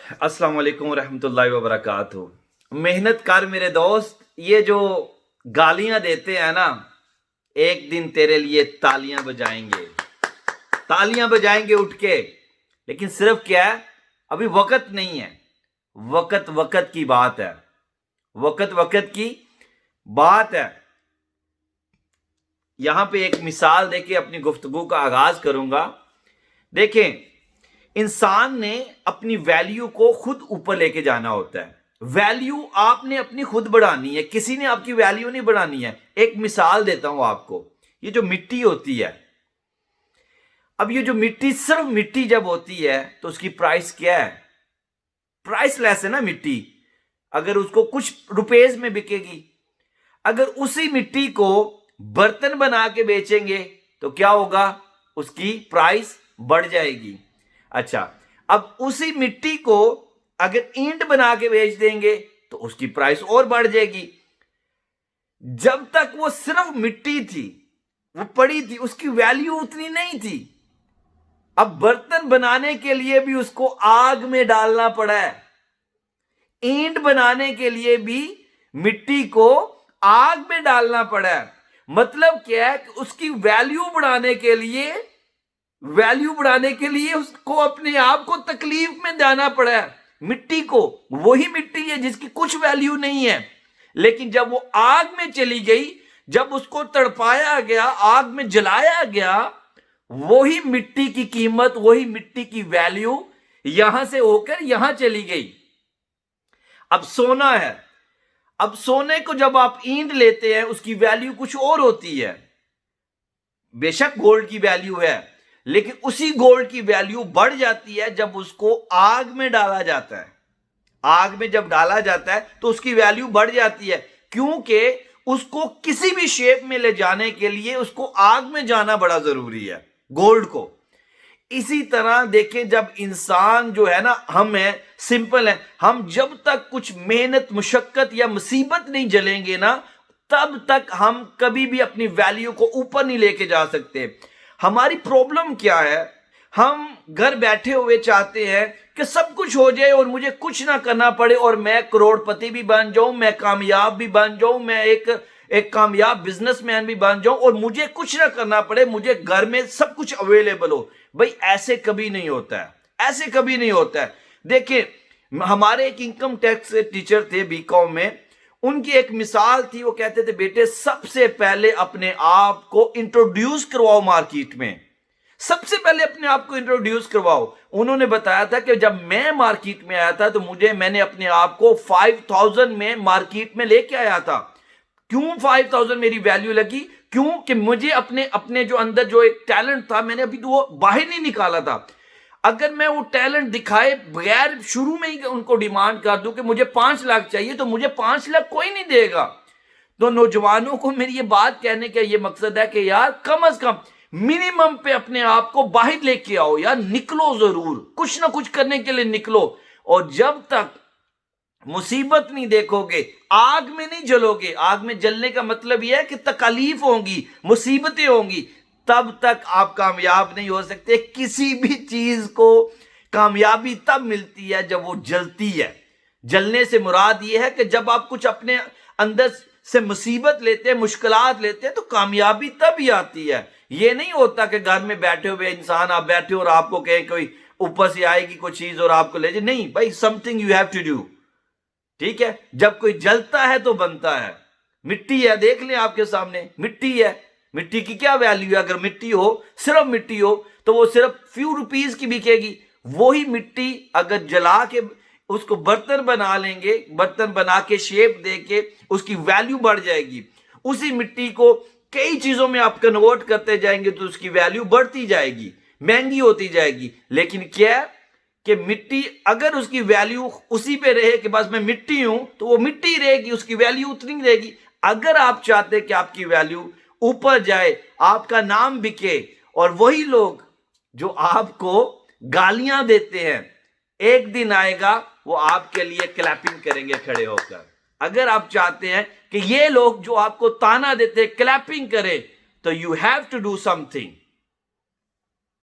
अस्सलाम वालेकुम रहमतुल्लाहि व बरकातहू। मेहनत कर मेरे दोस्त, ये जो गालियां देते हैं ना, एक दिन तेरे लिए तालियां बजाएंगे, तालियां बजाएंगे उठ के। लेकिन सिर्फ क्या है, अभी वक्त नहीं है। वक्त वक्त की बात है, वक्त वक्त की बात है। यहां पे एक मिसाल देके अपनी गुफ्तगू का आगाज करूंगा। देखें, इंसान ने अपनी वैल्यू को खुद ऊपर लेके जाना होता है। वैल्यू आपने अपनी खुद बढ़ानी है, किसी ने आपकी वैल्यू नहीं बढ़ानी है। एक मिसाल देता हूं आपको। ये जो मिट्टी होती है, अब ये जो मिट्टी, सिर्फ मिट्टी जब होती है तो उसकी प्राइस क्या है? प्राइसलेस है ना मिट्टी। अगर उसको कुछ रुपएज में बिकेगी। अगर उसी मिट्टी को बर्तन बना के बेचेंगे तो क्या होगा? उसकी प्राइस बढ़ जाएगी। अच्छा, अब उसी मिट्टी को अगर ईंट बना के बेच देंगे तो उसकी प्राइस और बढ़ जाएगी। जब तक वो सिर्फ मिट्टी थी, वो पड़ी थी, उसकी वैल्यू उतनी नहीं थी। अब बर्तन बनाने के लिए भी उसको आग में डालना पड़ा है। ईंट बनाने के लिए भी मिट्टी को आग में डालना पड़ा है। मतलब क्या है कि उसकी वैल्यू बढ़ाने के लिए उसको अपने आप को तकलीफ में जाना पड़ा है। मिट्टी को, वही मिट्टी है जिसकी कुछ वैल्यू नहीं है, लेकिन जब वो आग में चली गई, जब उसको तड़पाया गया, आग में जलाया गया, वही मिट्टी की कीमत, वही मिट्टी की वैल्यू यहां से होकर यहां चली गई। अब सोना है। अब सोने को जब आप ईंट लेते हैं, उसकी वैल्यू कुछ और होती है। बेशक गोल्ड की वैल्यू है, लेकिन उसी गोल्ड की वैल्यू बढ़ जाती है जब उसको आग में डाला जाता है। आग में जब डाला जाता है तो उसकी वैल्यू बढ़ जाती है, क्योंकि उसको किसी भी शेप में ले जाने के लिए उसको आग में जाना बड़ा जरूरी है, गोल्ड को। इसी तरह देखें, जब इंसान जो है ना, हम है, सिंपल है, हम जब तक कुछ मेहनत, मुशक्कत या मुसीबत नहीं झेलेंगे ना, तब तक हम कभी भी अपनी वैल्यू को ऊपर नहीं लेके जा सकते। हमारी प्रॉब्लम क्या है? हम घर बैठे हुए चाहते हैं कि सब कुछ हो जाए और मुझे कुछ ना करना पड़े, और मैं करोड़पति भी बन जाऊं, मैं कामयाब भी बन जाऊं, मैं एक कामयाब बिजनेसमैन भी बन जाऊं, और मुझे कुछ ना करना पड़े, मुझे घर में सब कुछ अवेलेबल हो। भाई, ऐसे कभी नहीं होता है, ऐसे कभी नहीं होता है। देखिए, हमारे एक इनकम टैक्स टीचर थे बीकॉम में, उनकी एक मिसाल थी। वो कहते थे, बेटे सबसे पहले अपने आप को इंट्रोड्यूस करवाओ मार्केट में, सबसे पहले अपने आप को इंट्रोड्यूस करवाओ। उन्होंने बताया था कि जब मैं मार्केट में आया था तो मैंने अपने आप को 5000 में मार्केट में लेके आया था। क्यों 5000 मेरी वैल्यू लगी? क्योंकि मुझे अपने जो अंदर जो एक टैलेंट था, मैंने अभी तो वो बाहर नहीं निकाला था। अगर मैं वो टैलेंट दिखाए बगैर शुरू में ही उनको डिमांड कर दूं कि मुझे 5 लाख चाहिए, तो मुझे 5 लाख कोई नहीं देगा। तो नौजवानों को मेरी ये बात कहने का ये मकसद है कि यार, कम से कम मिनिमम पे अपने आप को बाहर लेके आओ यार, निकलो, जरूर कुछ ना कुछ करने के लिए निकलो। और जब तक मुसीबत नहीं देखोगे, आग में नहीं जलोगे, आग में जलने का मतलब यह है कि तकलीफ होंगी, मुसीबतें होंगी, तब तक आप कामयाब नहीं हो सकते। किसी भी चीज को कामयाबी तब मिलती है जब वो जलती है। जलने से मुराद ये है कि जब आप कुछ अपने अंदर से मुसीबत लेते हैं, मुश्किलात लेते हैं, तो कामयाबी तब ही आती है। ये नहीं होता कि घर में बैठे हुए इंसान, आप बैठे हो और आपको कहें कोई ऊपर से आएगी कोई चीज और आपको ले जाए। नहीं भाई, something you have to do. ठीक है, जब कोई जलता है तो बनता है। मिट्टी है, देख लें आपके सामने, मिट्टी है, मिट्टी की क्या वैल्यू है? अगर मिट्टी हो, सिर्फ मिट्टी हो, तो वो सिर्फ फ्यू रुपीज की बिकेगी। वही मिट्टी अगर जला के उसको बर्तन बना लेंगे, बर्तन बना के शेप दे के उसकी वैल्यू बढ़ जाएगी। उसी मिट्टी को कई चीजों में आप कन्वर्ट करते जाएंगे तो उसकी वैल्यू बढ़ती जाएगी, महंगी होती जाएगी। लेकिन क्या है कि मिट्टी, अगर उसकी वैल्यू उसी पे रहे कि बस मैं मिट्टी हूं, तो वो मिट्टी रहेगी, उसकी वैल्यू उतनी रहेगी। अगर आप चाहते कि आपकी वैल्यू ऊपर जाए, आपका नाम बिके, और वही लोग जो आपको गालियां देते हैं, एक दिन आएगा वो आपके लिए क्लैपिंग करेंगे खड़े होकर। अगर आप चाहते हैं कि ये लोग जो आपको ताना देते हैं क्लैपिंग करें, तो you have to do something.